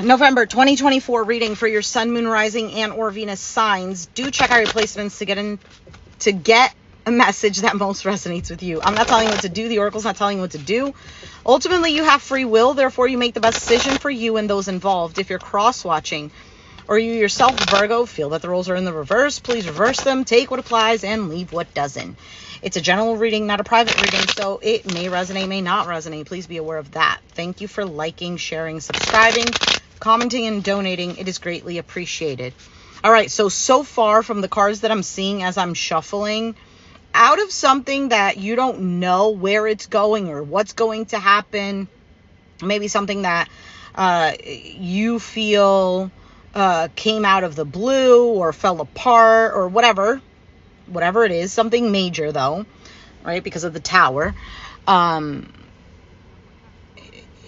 November 2024 reading for your sun, moon, rising, and or Venus signs. Do check out your placements to get a message that most resonates with you. I'm not telling you what to do. The oracle's not telling you what to do. Ultimately, you have free will. Therefore, you make the best decision for you and those involved. If you're cross-watching or you yourself, Virgo, feel that the roles are in the reverse, please reverse them. Take what applies and leave what doesn't. It's a general reading, not a private reading, so it may resonate, may not resonate. Please be aware of that. Thank you for liking, sharing, subscribing, commenting, and donating. It is greatly appreciated. All right, so far from the cards that I'm seeing as I'm shuffling, out of something that you don't know where it's going or what's going to happen, maybe something that you feel came out of the blue or fell apart or whatever it is, something major though, right? Because of the Tower,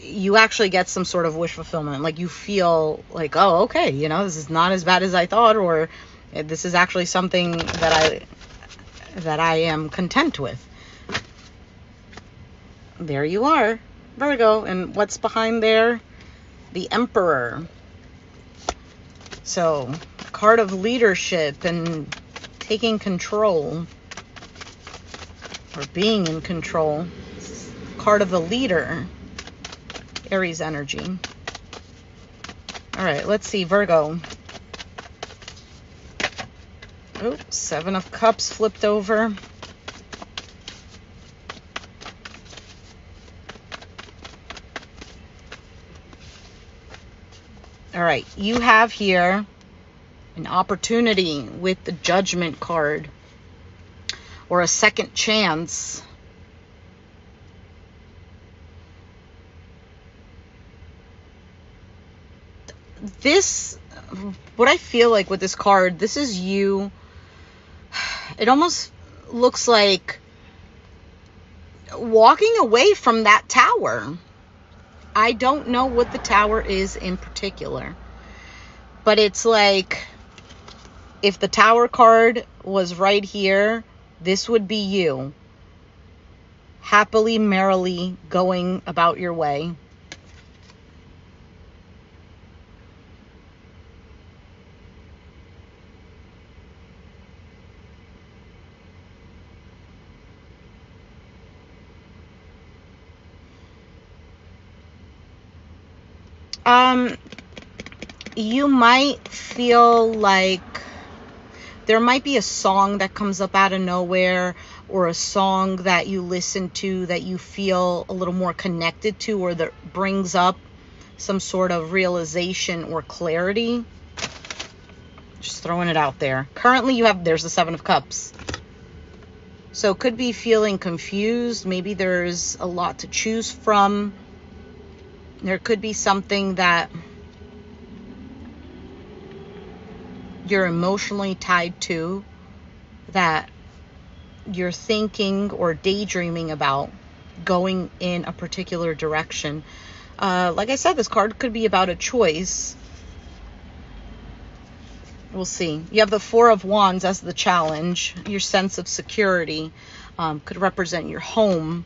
you actually get some sort of wish fulfillment. Like you feel like, oh, okay, you know, this is not as bad as I thought, or this is actually something that I am content with. There you are, Virgo. And what's behind there? The Emperor. So, card of leadership and taking control or being in control. Card of the leader. Aries energy. All right, let's see, Virgo. Oh, Seven of Cups flipped over. All right, you have here an opportunity with the Judgment card, or a second chance. This, what I feel like with this card, this is you. It almost looks like walking away from that tower. I don't know what the tower is in particular, but it's like if the Tower card was right here, this would be you happily, merrily going about your way. You might feel like there might be a song that comes up out of nowhere, or a song that you listen to that you feel a little more connected to, or that brings up some sort of realization or clarity. Just throwing it out there. Currently there's the Seven of Cups. So could be feeling confused. Maybe there's a lot to choose from. There could be something that you're emotionally tied to, that you're thinking or daydreaming about going in a particular direction. Like I said, this card could be about a choice. We'll see. You have the Four of Wands as the challenge. Your sense of security could represent your home.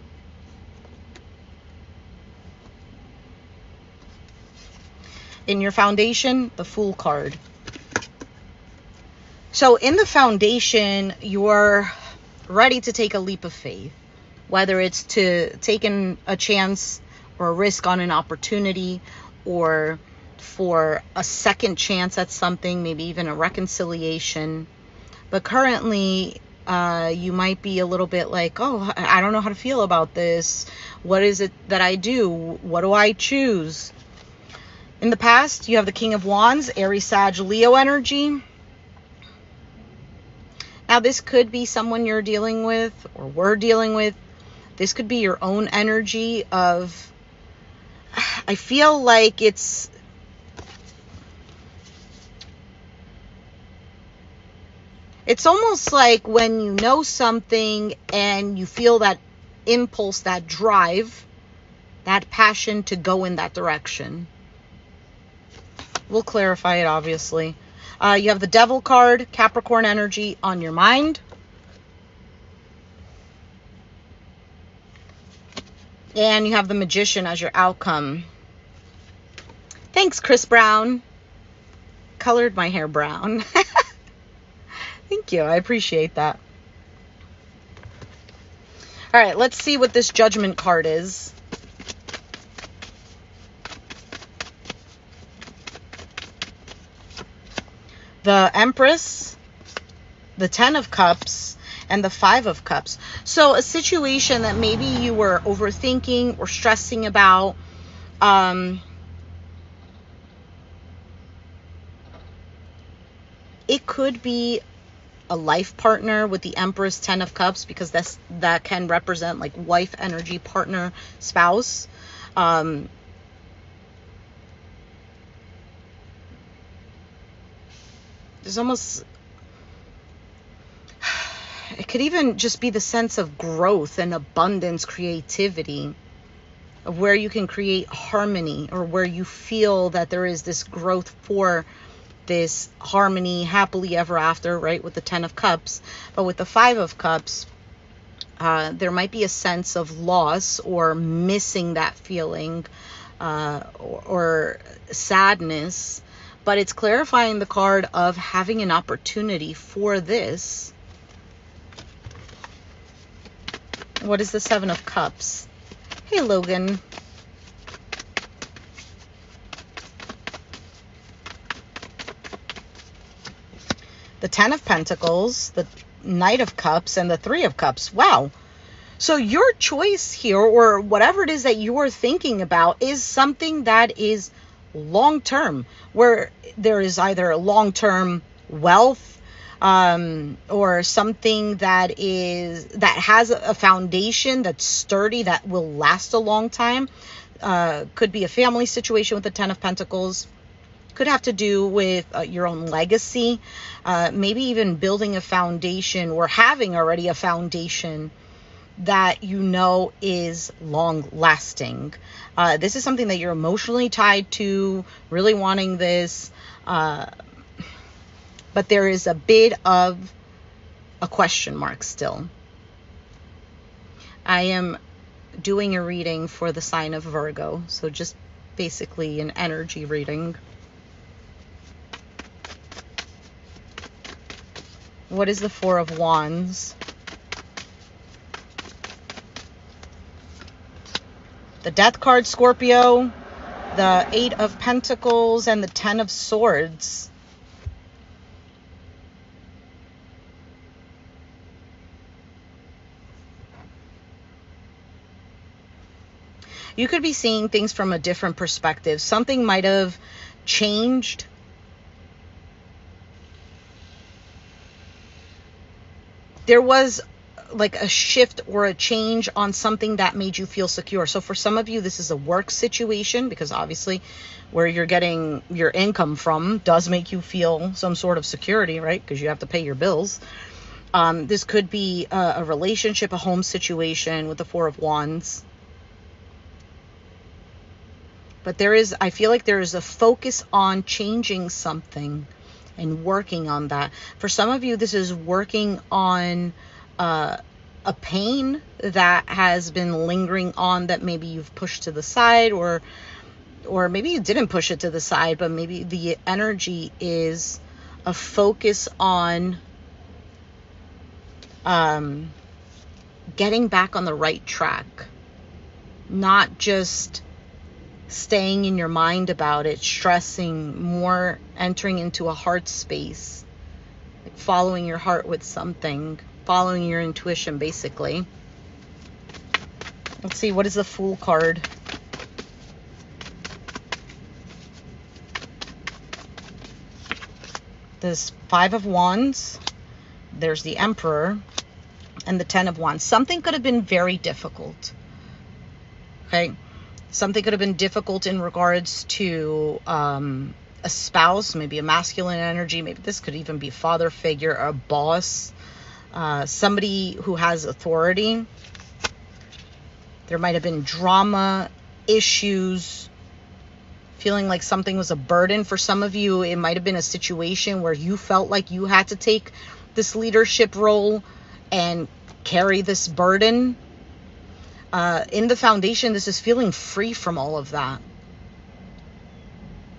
In your foundation, the Fool card. So in the foundation, you're ready to take a leap of faith, whether it's to take a chance or a risk on an opportunity, or for a second chance at something, maybe even a reconciliation. But currently, you might be a little bit like, oh, I don't know how to feel about this. What is it that I do? What do I choose? In the past, you have the King of Wands, Aries, Sag, Leo energy. Now, this could be someone you're dealing with or we're dealing with. This could be your own energy of, I feel like it's almost like when you know something and you feel that impulse, that drive, that passion to go in that direction. We'll clarify it, obviously. You have the Devil card, Capricorn energy on your mind. And you have the Magician as your outcome. Thanks, Chris Brown. Colored my hair brown. Thank you. I appreciate that. All right, let's see what this Judgment card is. The Empress, the Ten of Cups, and the Five of Cups. So a situation that maybe you were overthinking or stressing about. It could be a life partner with the Empress, Ten of Cups, because that can represent like wife energy, partner, spouse. There's almost, it could even just be the sense of growth and abundance, creativity, of where you can create harmony, or where you feel that there is this growth for this harmony, happily ever after, right? With the Ten of Cups. But with the Five of Cups, there might be a sense of loss or missing that feeling, or sadness. But it's clarifying the card of having an opportunity for this. What is the Seven of Cups? Hey, Logan. The Ten of Pentacles, the Knight of Cups, and the Three of Cups. Wow. So your choice here, or whatever it is that you are thinking about, is something that is long-term, where there is either long-term wealth, or something that has a foundation that's sturdy, that will last a long time. Could be a family situation with the Ten of Pentacles. Could have to do with your own legacy, maybe even building a foundation, or having already a foundation that you know is long lasting. This is something that you're emotionally tied to, really wanting this, but there is a bit of a question mark still. I am doing a reading for the sign of Virgo, so just basically an energy reading. What is the Four of Wands? The Death card, Scorpio, the Eight of Pentacles, and the Ten of Swords. You could be seeing things from a different perspective. Something might have changed. There was like a shift or a change on something that made you feel secure. So for some of you, this is a work situation, because obviously where you're getting your income from does make you feel some sort of security, right? Because you have to pay your bills. This could be a relationship, a home situation with the Four of Wands. But I feel like there is a focus on changing something and working on that. For some of you, this is working on a pain that has been lingering on, that maybe you've pushed to the side, or maybe you didn't push it to the side, but maybe the energy is a focus on getting back on the right track, not just staying in your mind about it, stressing more, entering into a heart space, like following your heart with something, following your intuition, basically. Let's see, what is the Fool card? There's Five of Wands, there's the Emperor, and the Ten of Wands. Something could have been very difficult. Okay? Something could have been difficult in regards to a spouse, maybe a masculine energy. Maybe this could even be a father figure, a boss, somebody who has authority. There might have been drama, issues, feeling like something was a burden. For some of you, it might have been a situation where you felt like you had to take this leadership role and carry this burden. In the foundation, this is feeling free from all of that.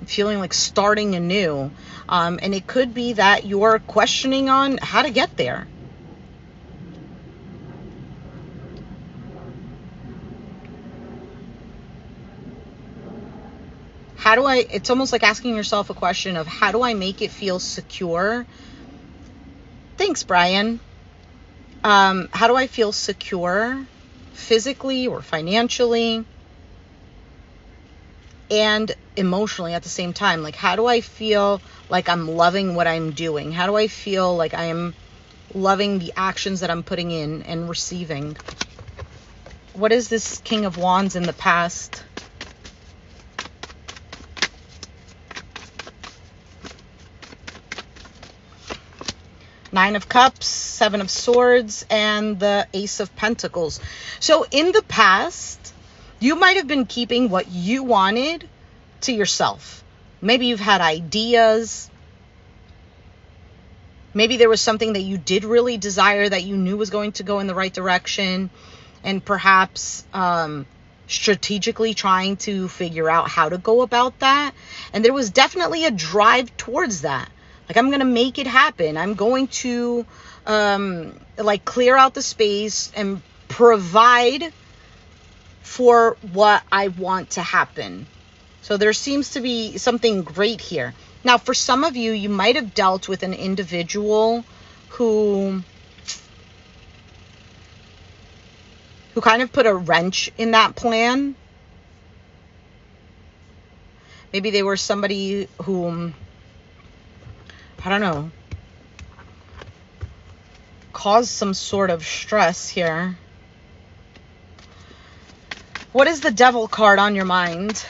feeling like starting anew. And it could be that you're questioning on how to get there. It's almost like asking yourself a question of, how do I make it feel secure? Thanks, Brian. How do I feel secure physically or financially and emotionally at the same time? Like, how do I feel like I'm loving what I'm doing? How do I feel like I am loving the actions that I'm putting in and receiving? What is this King of Wands in the past? Nine of Cups, Seven of Swords, and the Ace of Pentacles. So in the past, you might have been keeping what you wanted to yourself. Maybe you've had ideas. Maybe there was something that you did really desire that you knew was going to go in the right direction, and perhaps strategically trying to figure out how to go about that. And there was definitely a drive towards that. Like, I'm going to make it happen. I'm going to like clear out the space and provide for what I want to happen. So there seems to be something great here. Now, for some of you, you might have dealt with an individual who kind of put a wrench in that plan. Maybe they were somebody who, I don't know, caused some sort of stress here. What is the Devil card on your mind?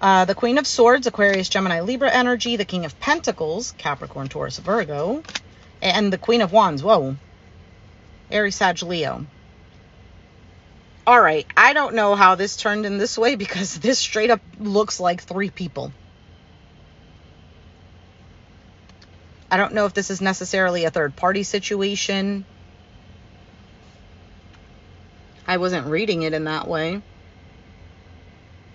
The Queen of Swords, Aquarius, Gemini, Libra energy. The King of Pentacles, Capricorn, Taurus, Virgo. And the Queen of Wands, whoa, Aries, Sag, Leo. All right, I don't know how this turned in this way, because this straight up looks like three people. I don't know if this is necessarily a third party situation. I wasn't reading it in that way.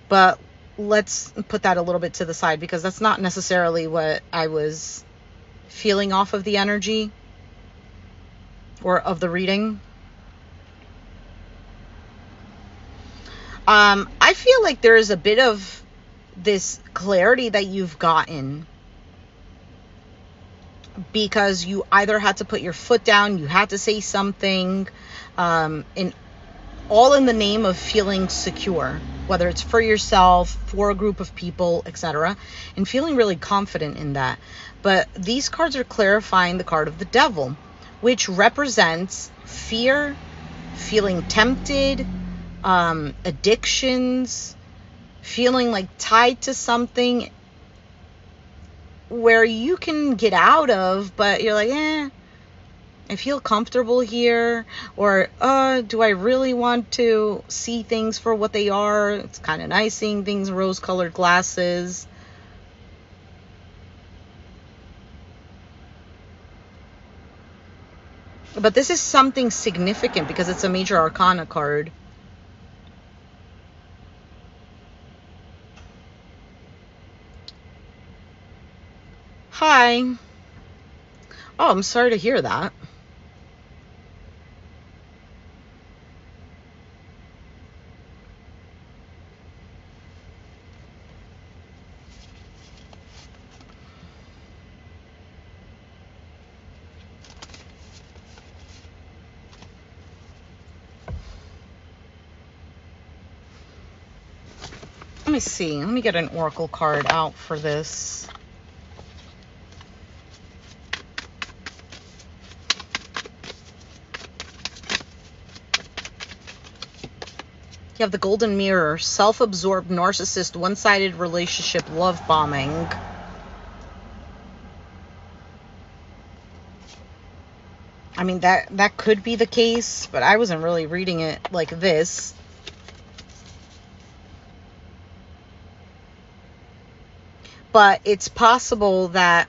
But let's put that a little bit to the side, because that's not necessarily what I was feeling off of the energy or of the reading. I feel like there is a bit of this clarity that you've gotten because you either had to put your foot down, you had to say something, all in the name of feeling secure, whether it's for yourself, for a group of people, etc., and feeling really confident in that. But these cards are clarifying the card of the Devil, which represents fear, feeling tempted, addictions, feeling like tied to something where you can get out of, but you're like, I feel comfortable here, or do I really want to see things for what they are? It's kind of nice seeing things rose-colored glasses. But this is something significant because it's a major arcana card. Hi. Oh, I'm sorry to hear that. Let me see. Let me get an oracle card out for this. You have the Golden Mirror, self-absorbed, narcissist, one-sided relationship, love bombing. I mean, that could be the case, but I wasn't really reading it like this. But it's possible that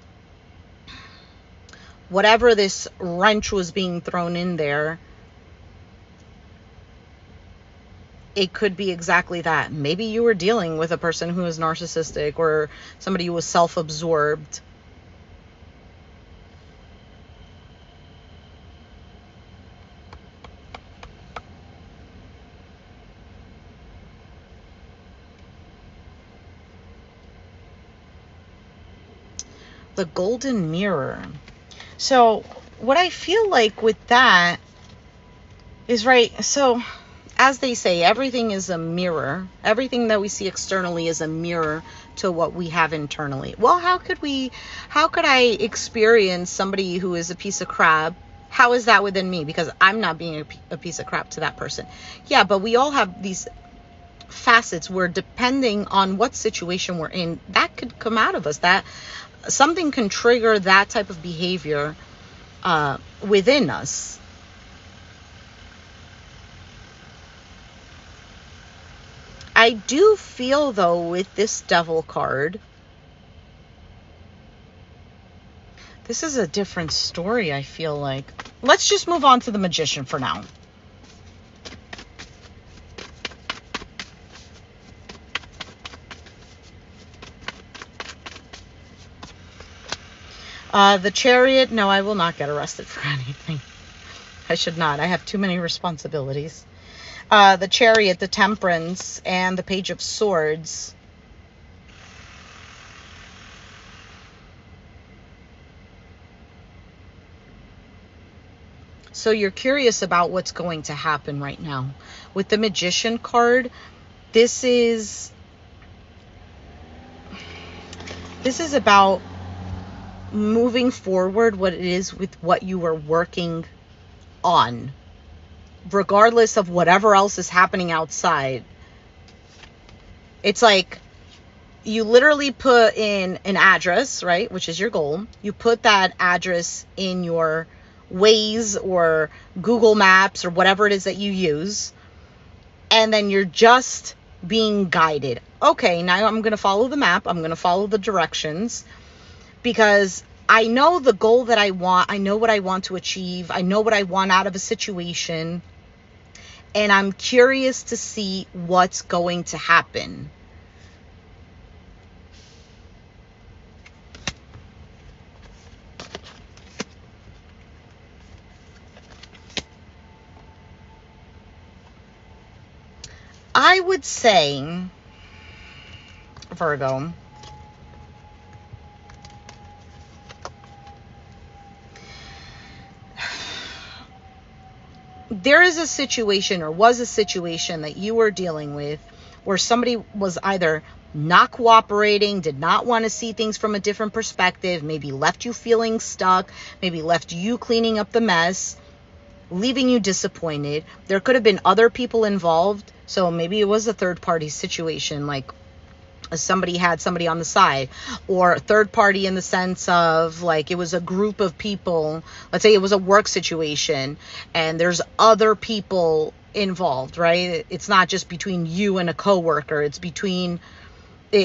whatever this wrench was being thrown in there it could be exactly that. Maybe you were dealing with a person who is narcissistic or somebody who was self-absorbed. The golden mirror. So what I feel like with that is, right, so as they say, everything is a mirror. Everything that we see externally is a mirror to what we have internally. Well, how could I experience somebody who is a piece of crap? How is that within me? Because I'm not being a piece of crap to that person. Yeah, but we all have these facets where, depending on what situation we're in, that could come out of us. That something can trigger that type of behavior within us. I do feel, though, with this Devil card, this is a different story, I feel like. Let's just move on to the Magician for now. The Chariot, no, I will not get arrested for anything. I should not. I have too many responsibilities. The Chariot, the Temperance, and the Page of Swords. So you're curious about what's going to happen right now. With the Magician card, this is about moving forward what it is with what you are working on, regardless of whatever else is happening outside. It's like you literally put in an address, right, which is your goal. You put that address in your Waze or Google Maps or whatever it is that you use, and then you're just being guided. Okay, now I'm going to follow the map. I'm going to follow the directions, because I know the goal that I want. I know what I want to achieve. I know what I want out of a situation. And I'm curious to see what's going to happen. I would say, Virgo, there is a situation, or was a situation, that you were dealing with where somebody was either not cooperating, did not want to see things from a different perspective, maybe left you feeling stuck, maybe left you cleaning up the mess, leaving you disappointed. There could have been other people involved. So maybe it was a third party situation, like somebody had somebody on the side, or third party in the sense of like it was a group of people. Let's say it was a work situation and there's other people involved, right? It's not just between you and a coworker. It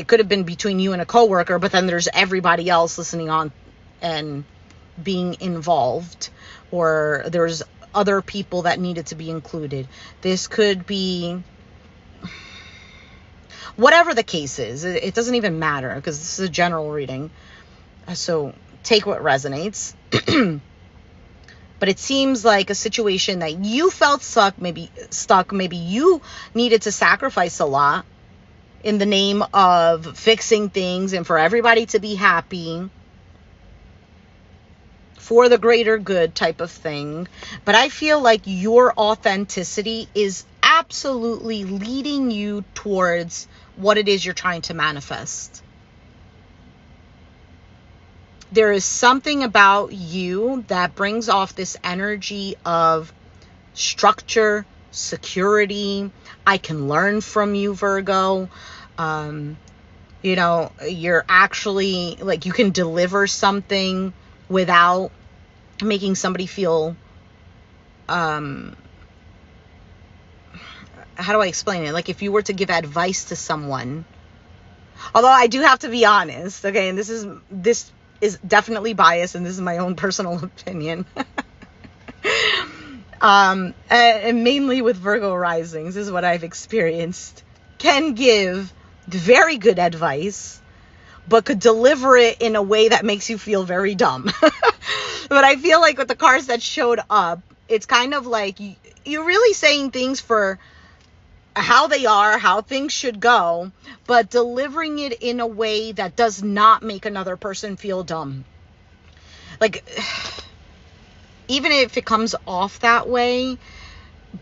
could have been between you and a coworker, but then there's everybody else listening on and being involved, or there's other people that needed to be included. This could be whatever the case is. It doesn't even matter, because this is a general reading. So take what resonates. But it seems like a situation that you felt stuck. Maybe you needed to sacrifice a lot in the name of fixing things and for everybody to be happy, for the greater good type of thing. But I feel like your authenticity is absolutely leading you towards what it is you're trying to manifest. There is something about you that brings off this energy of structure, security. I can learn from you, Virgo. You're actually like, you can deliver something without making somebody feel, how do I explain it? Like if you were to give advice to someone, although I do have to be honest, okay, and this is definitely biased, and this is my own personal opinion. And mainly with Virgo risings is what I've experienced, can give very good advice, but could deliver it in a way that makes you feel very dumb. But I feel like with the cards that showed up, it's kind of like you're really saying things for how they are, how things should go, but delivering it in a way that does not make another person feel dumb. Like, even if it comes off that way,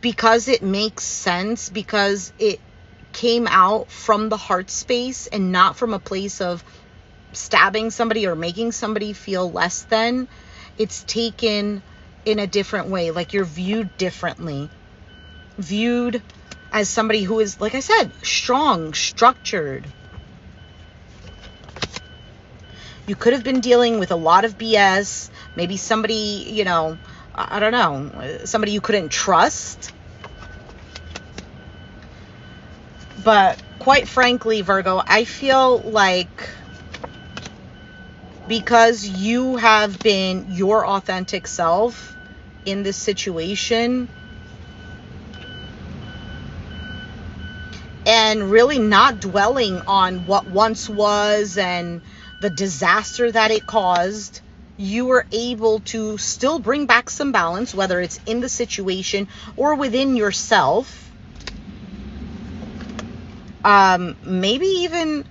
because it makes sense, because it came out from the heart space and not from a place of stabbing somebody or making somebody feel less than, it's taken in a different way. Like, you're viewed differently, viewed as somebody who is, like I said, strong, structured. You could have been dealing with a lot of BS. Maybe somebody, you know, I don't know, somebody you couldn't trust. But quite frankly, Virgo, I feel like because you have been your authentic self in this situation and really not dwelling on what once was and the disaster that it caused, you were able to still bring back some balance, whether it's in the situation or within yourself. Maybe even,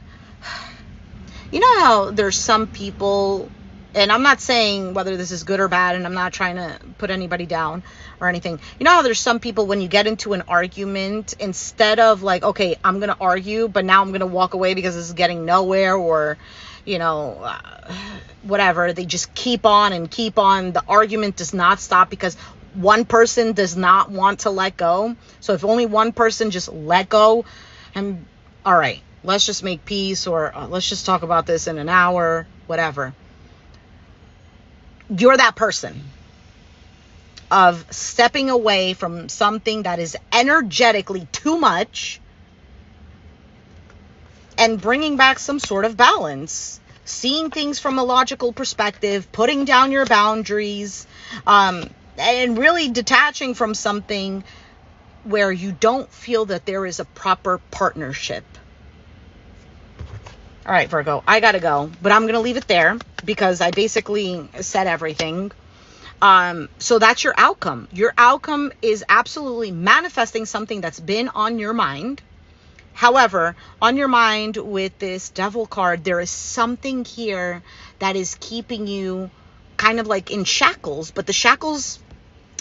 you know how there's some people, and I'm not saying whether this is good or bad, and I'm not trying to put anybody down or anything. You know how there's some people, when you get into an argument, instead of like, okay, I'm going to argue, but now I'm going to walk away because this is getting nowhere, or, you know, whatever, they just keep on and keep on. The argument does not stop because one person does not want to let go. So if only one person just let go and, all right, let's just make peace, or let's just talk about this in an hour, whatever. You're that person of stepping away from something that is energetically too much and bringing back some sort of balance, seeing things from a logical perspective, putting down your boundaries, and really detaching from something where you don't feel that there is a proper partnership. All right, Virgo, I gotta go, but I'm gonna leave it there because I basically said everything. So that's your outcome. Your outcome is absolutely manifesting something that's been on your mind. However, on your mind with this Devil card, there is something here that is keeping you kind of like in shackles, but the shackles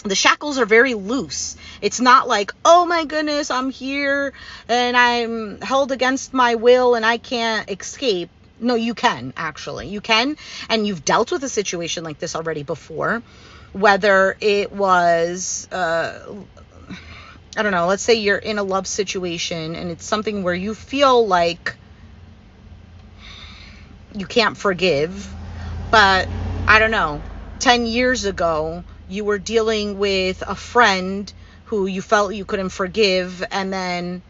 are very loose. It's not like, oh my goodness, I'm here and I'm held against my will and I can't escape. No, you can, actually. You can, and you've dealt with a situation like this already before. Whether it was, I don't know, let's say you're in a love situation and it's something where you feel like you can't forgive, but I don't know, 10 years ago, you were dealing with a friend who you felt you couldn't forgive, and then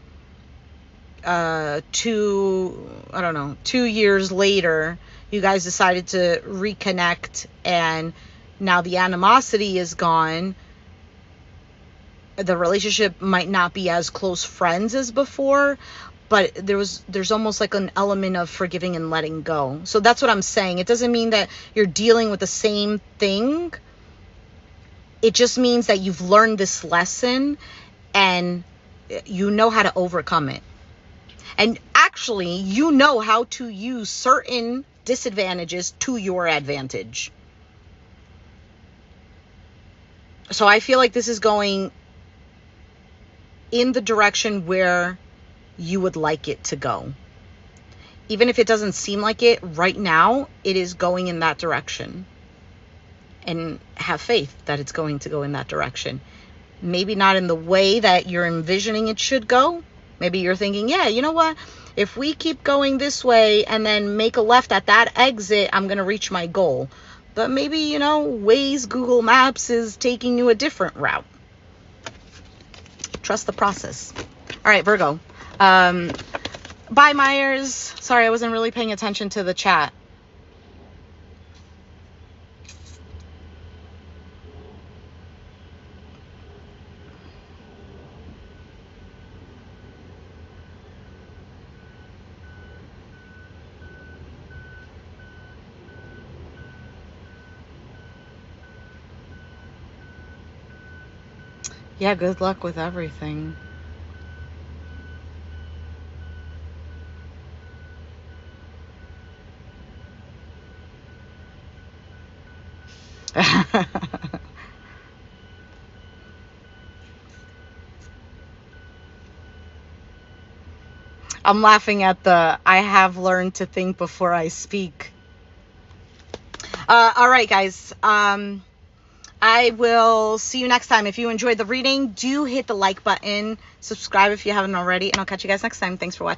2 years later, you guys decided to reconnect, and now the animosity is gone. The relationship might not be as close friends as before, but there's almost like an element of forgiving and letting go. So that's what I'm saying. It doesn't mean that you're dealing with the same thing. It just means that you've learned this lesson and you know how to overcome it. And actually, you know how to use certain disadvantages to your advantage. So I feel like this is going in the direction where you would like it to go. Even if it doesn't seem like it right now, it is going in that direction. And have faith that it's going to go in that direction. Maybe not in the way that you're envisioning it should go. Maybe you're thinking, yeah, you know what? If we keep going this way and then make a left at that exit, I'm going to reach my goal. But maybe, you know, Waze, Google Maps is taking you a different route. Trust the process. All right, Virgo. Bye, Myers. Sorry, I wasn't really paying attention to the chat. Yeah, good luck with everything. I'm laughing at the I have learned to think before I speak. All right, guys. I will see you next time. If you enjoyed the reading, do hit the like button, subscribe if you haven't already, and I'll catch you guys next time. Thanks for watching.